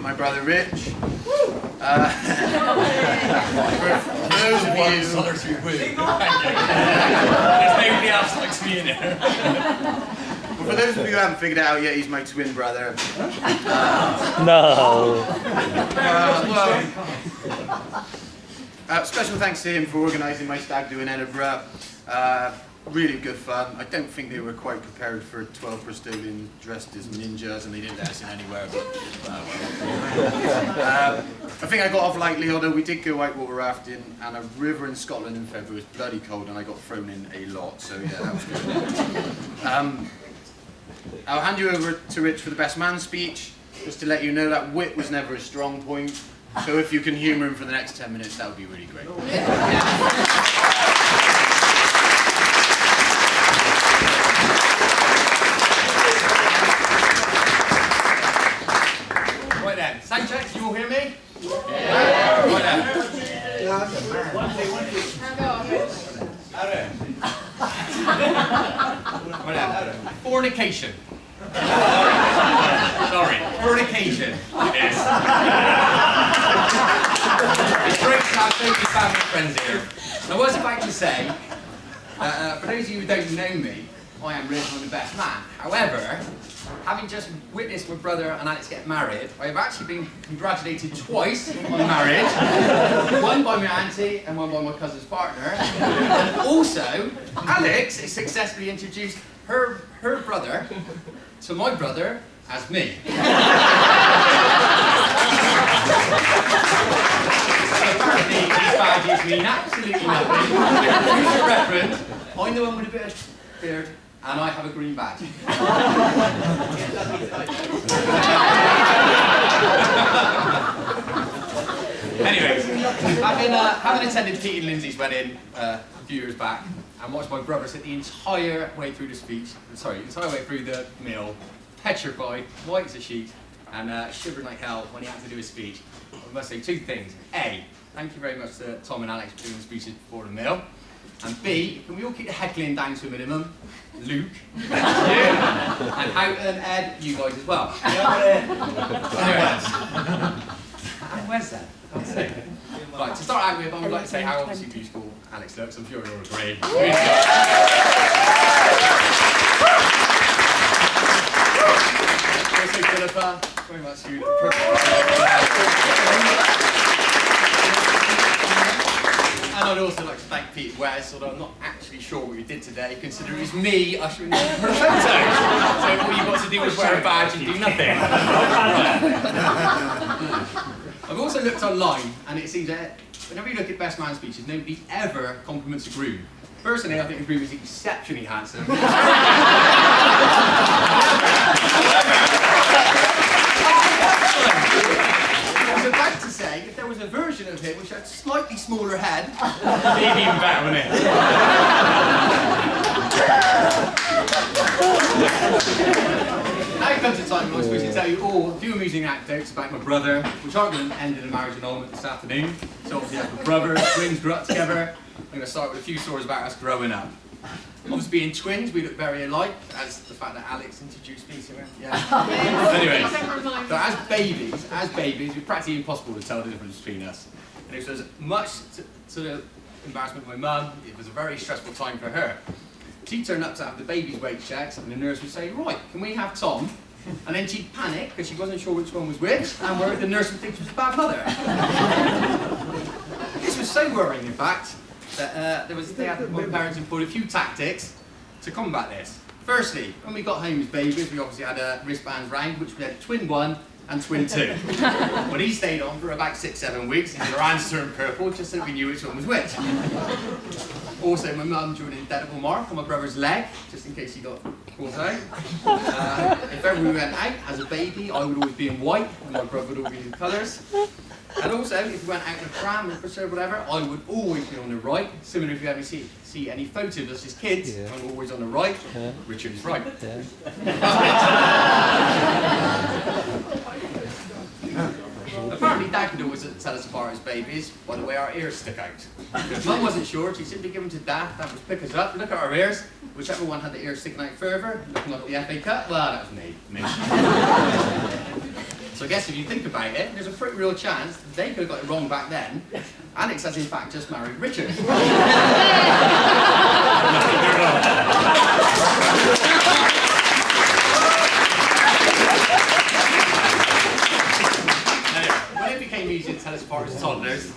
my brother Rich. For those of you... solitary woo. There's nobody else likes me in here. Well, for those of you who haven't figured it out yet, he's my twin brother. No. Special thanks to him for organising my stag do in Edinburgh. Really good fun. I don't think they were quite prepared for 12 Bristolians dressed as ninjas, and they didn't let us in anywhere. But, I think I got off lightly, although we did go whitewater rafting, and a river in Scotland in February was bloody cold, and I got thrown in a lot. So yeah, that was good. I'll hand you over to Rich for the best man speech. Just to let you know that wit was never a strong point. So if you can humour him for the next 10 minutes, that would be really great. Right then, sound checks, you all hear me? Yeah. Right then. Right then. Fornication. Sorry, fornication. It is. It's great to have so many family and friends here. I was about to say, for those of you who don't know me, I am Rich, I'm the best man. However, having just witnessed my brother and Alex get married, I have actually been congratulated twice on marriage. One by my auntie and one by my cousin's partner. And also, Alex has successfully introduced her brother to my brother as me. Apparently, these badges mean absolutely nothing. For future reference, I'm the one with a bit of beard, and I have a green badge. Anyways, having attended Pete and Lindsay's wedding a few years back, and watched my brother sit the entire way through the meal, petrified, white as a sheet, and shivering like hell when he had to do his speech, I must say two things. A, thank you very much to Tom and Alex for doing the speeches before the meal. And B, can we all keep the heckling down to a minimum? Luke, you, and Houghton and Ed, you guys as well. Where's that? Right, to start out with, I would like to say how obviously beautiful Alex looks. I'm sure you'll agree. Also, Philippa, very much you. And I'd also like to thank Pete West, although I'm not actually sure what you did today, considering it was me ushering you for a photo. So all you got to do was wear a badge and do nothing. I've also looked online, and it seems that whenever you look at best man speeches, nobody ever compliments a groom. Personally, I think the groom is exceptionally handsome. I was about to say, if there was a version of him which had a slightly smaller head, it'd be even better, wouldn't it? Now comes the time when I'm supposed to tell you all a few amusing anecdotes about my brother, which aren't going to end in a marriage annulment this afternoon. So obviously I have my brother, twins grew up together. I'm going to start with a few stories about us growing up. Obviously being twins, we look very alike, as the fact that Alex introduced me to him. Yeah. Anyway, so as babies, it was practically impossible to tell the difference between us. And it was much to the embarrassment of my mum, it was a very stressful time for her. She'd turn up to have the baby's weight checks, and the nurse would say, right, can we have Tom? And then she'd panic, because she wasn't sure which one was which, and the nurse would think she was a bad mother. This was so worrying, in fact, that my parents employed a few tactics to combat this. Firstly, when we got home as babies, we obviously had wristbands round, which we had twin 1 and twin 2. But he stayed on for about 6-7 weeks, and our hands turned purple, just so that we knew which one was which. Also, my mum drew an indelible mark on my brother's leg, just in case he got caught out. If ever we went out as a baby, I would always be in white, and my brother would always be in colours. And also, if we went out in a pram or whatever, I would always be on the right. Similarly, if you ever see any photos of us as kids, yeah. I'm always on the right. Yeah. Richard is right. Yeah. Apparently, Dad could always tell us apart as babies by the way our ears stick out. If Mum wasn't sure, she'd simply give them to Dad. Dad would pick us up, look at our ears, whichever one had the ears sticking out further, looking like the FA Cup. Well, that was me. So So I guess if you think about it, there's a pretty real chance they could have got it wrong back then. Alex has in fact just married Richard. When it became easier to tell us apart as toddlers,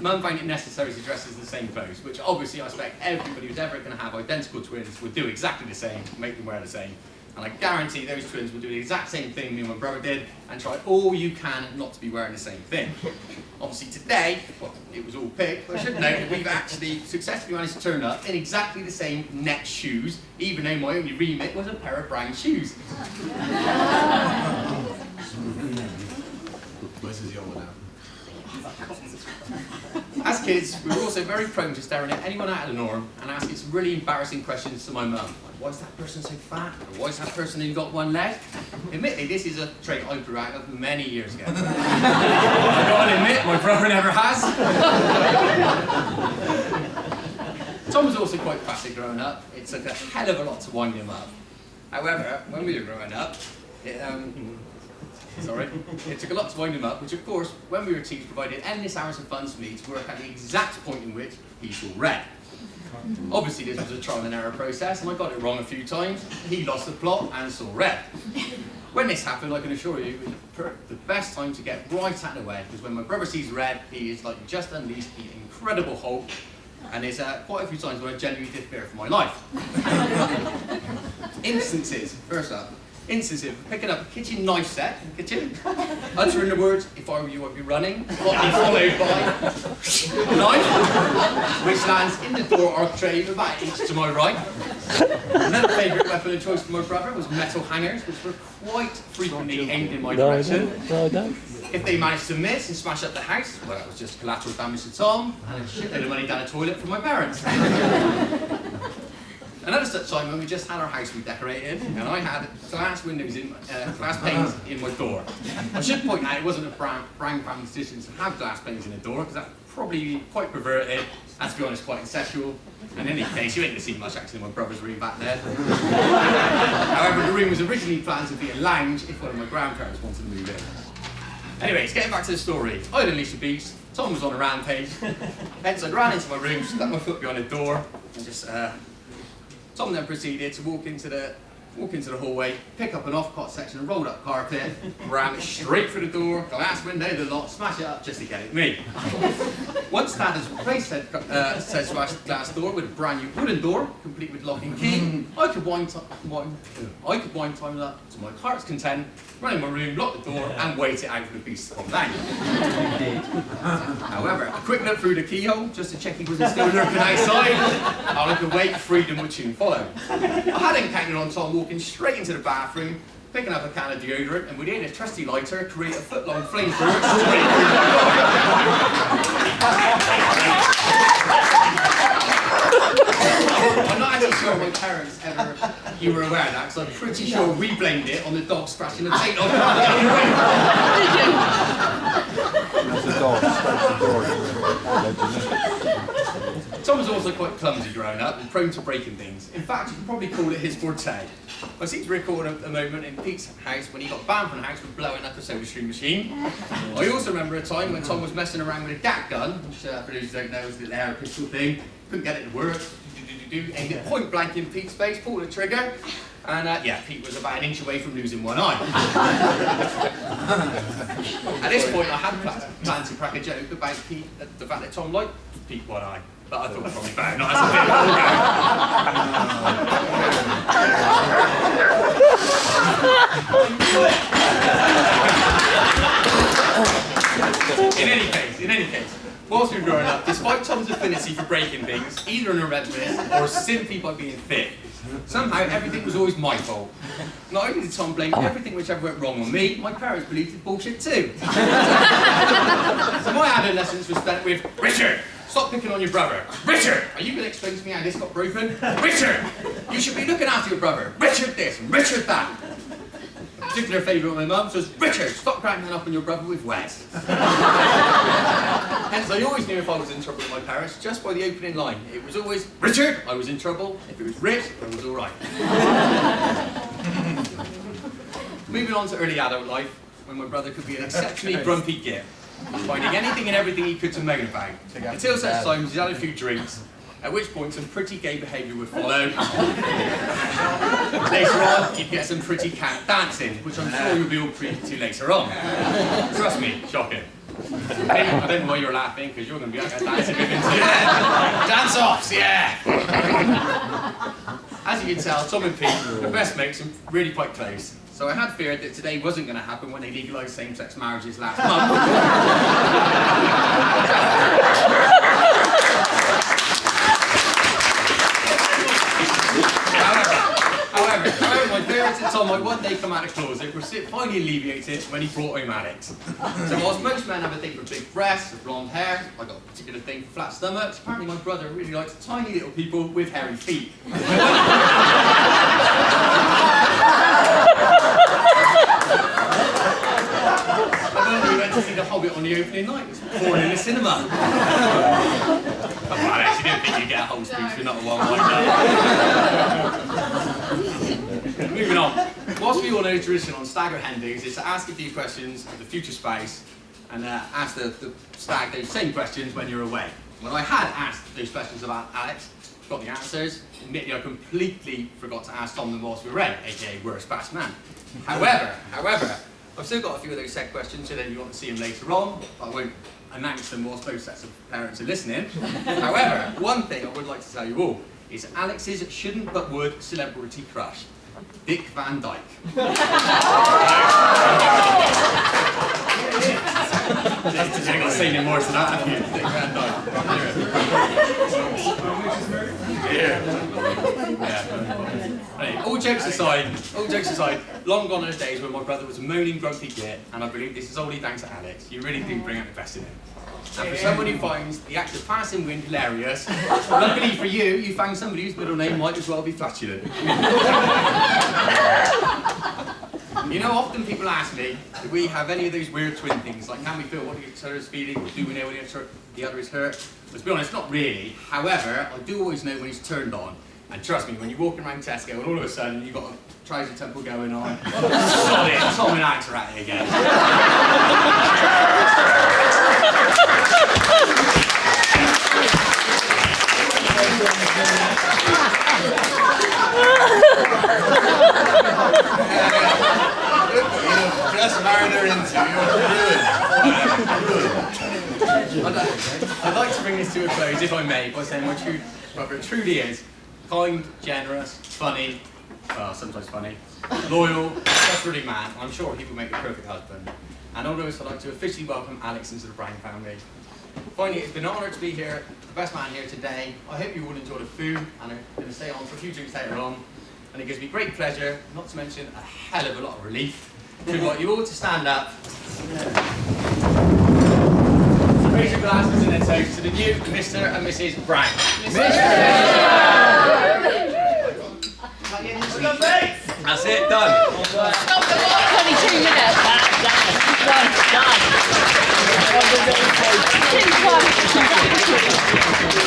Mum found it necessary to dress as the same clothes, which obviously I expect everybody who's ever going to have identical twins would do exactly the same, make them wear the same. And I guarantee those twins will do the exact same thing me and my brother did, and try all you can not to be wearing the same thing. Obviously today, well, it was all picked, but I should note that we've actually successfully managed to turn up in exactly the same net shoes, even though my only remit was a pair of brown shoes. Where's his young one now? As kids, we were also very prone to staring at anyone out of the norm and asking some really embarrassing questions to my mum. Like, why is that person so fat? Or why is that person only got one leg? Admittedly, this is a trait I grew out of many years ago. I gotta admit, my brother never has. Tom was also quite classic growing up. It took a hell of a lot to wind him up. However, when we were growing up, it took a lot to wind him up, which of course, when we were teens, provided endless hours of fun for me to work out the exact point in which he saw red. Obviously this was a trial and error process, and I got it wrong a few times. He lost the plot and saw red. When this happened, I can assure you, it was the best time to get right out of the way, because when my brother sees red, he is like just unleashed the incredible Hulk, and there's quite a few times when I genuinely did fear for my life. Instances, first up. Instances of picking up a kitchen knife set in the kitchen, uttering the words, "If I were you, I'd be running," hotly followed by a knife, which lands in the door architrave about an inch to my right. Another favourite weapon of choice for my brother was metal hangers, which were quite frequently aimed in my direction. If they managed to miss and smash up the house, well, that was just collateral damage to Tom, and a shitload of money down the toilet for my parents. Another such time when we just had our house redecorated, and I had glass windows glass panes in my door. I should point out it wasn't a Brown family decision to have glass panes in the door, because that's probably quite perverted, and to be honest, quite incestual. And in any case, you ain't going to see much action in my brother's room back there. However, the room was originally planned to be a lounge if one of my grandparents wanted to move in. Anyways, getting back to the story, I'd unleashed the beast, Tom was on a rampage, hence I ran into my room, stuck my foot behind the door, and just Tom then proceeded to walk into the hallway, pick up an off-cot section of rolled up carpet, ram it straight through the door, glass window, the lot, smash it up just to get at me. Once Dad has replaced said smashed glass door with a brand new wooden door, complete with lock and key, I could wind time up to my heart's content, run in my room, lock the door, and wait it out for the beast to come down. However, a quick look through the keyhole, just to check he wasn't still lurking outside, and I could wait, freedom would soon follow. I hadn't counted on Tom walking straight into the bathroom, picking up a can of deodorant, and within his trusty lighter, create a foot-long flamethrower straight through my door. I'm not actually sure my parents you were aware of that, because I'm pretty sure we blamed it on the dog scratching the taint off the Tom was also quite clumsy growing up and prone to breaking things. In fact, you could probably call it his forte. I seem to record a moment in Pete's house when he got banned from the house for blowing up a SodaStream machine. I also remember a time when Tom was messing around with a gat gun, which for those who don't know is the air pistol thing. Couldn't get it to work. Aimed it point blank in Pete's face, pulled the trigger, and yeah, Pete was about an inch away from losing one eye. At this point, I had planned to crack a joke about Pete, the fact that Tom liked Pete one eye, but I thought probably better not as a bit. In any case, whilst we were growing up, despite Tom's affinity for breaking things, either in a red list or simply by being thick, somehow everything was always my fault. Not only did Tom blame everything which ever went wrong on me, my parents believed it bullshit too. So my adolescence was spent with, "Richard, stop picking on your brother. Richard, are you going to explain to me how this got broken? Richard, you should be looking after your brother. Richard this, and Richard that." A particular favourite of my mum's was, "Richard, stop grinding up on your brother with Wes." Hence, I always knew if I was in trouble with my parents just by the opening line. It was always, "Richard, I was in trouble." If it was Rich, I was all right. Moving on to early adult life, when my brother could be an exceptionally grumpy git, finding anything and everything he could to moan about, until such times he's had a few drinks, at which point some pretty gay behaviour would follow. Later on, he'd get some pretty camp dancing, which I'm sure you'll be all privy to later on. Trust me, shocking. I don't know why you're laughing, because you're going to be out there dancing with him too. Dance-offs, yeah! As you can tell, Tom and Pete, the best mates, and really quite close. So I had feared that today wasn't going to happen when they legalised same-sex marriages last month. However, my parents and Tom might one day come out of the closet were finally alleviated when he brought home Alex. So whilst most men have a thing for big breasts and blonde hair, I got a particular thing for flat stomachs, apparently my brother really likes tiny little people with hairy feet. We went to see The Hobbit on the opening night. It was pouring in the cinema. Come on, Alex, you didn't think you'd get a whole speech for not a one like that. Moving on. Whilst we all know the tradition on stag or hen days is to ask a few questions of the future spouse and ask the stag those same questions when you're away. When I had asked those questions about Alex, got the answers, admittedly I completely forgot to ask Tom them whilst we were away, aka worst best man. However, I've still got a few of those said questions, so then you want to see them later on. I won't announce them whilst both sets of parents are listening. However, one thing I would like to tell you all is Alex's shouldn't but would celebrity crush, Dick Van Dyke. I ain't got to say any more than that, have you? Dick Van Dyke. Yeah. Anyway, all jokes aside, long gone are the days when my brother was a moaning grumpy git, and I believe this is only thanks to Alex. You really do bring out the best in him. And for someone who finds the act of passing wind hilarious, luckily for you, you found somebody whose middle name might as well be flatulent. You know, often people ask me, do we have any of those weird twin things, like can we feel what each other is feeling, or do we know when the other is hurt? But to be honest, not really. However, I do always know when he's turned on. And trust me, when you're walking around Tesco and all of a sudden you've got a trouser temple going on, solid, Tom and Alex are at it again. Just married her into, you're ruined. I'd like to bring this to a close, if I may, by saying my true brother truly is kind, generous, funny, well, sometimes funny, loyal, trustworthy man. I'm sure he will make a perfect husband. And all those, I'd like to officially welcome Alex into the Brown family. Finally, it's been an honour to be here, the best man here today. I hope you all enjoy the food, and I'm going to stay on for a few drinks later on. And it gives me great pleasure, not to mention a hell of a lot of relief, to invite you all to stand up. Raise your glasses and then toast to the new Mr. and Mrs. Brown. That's it, done. 22 minutes. Done.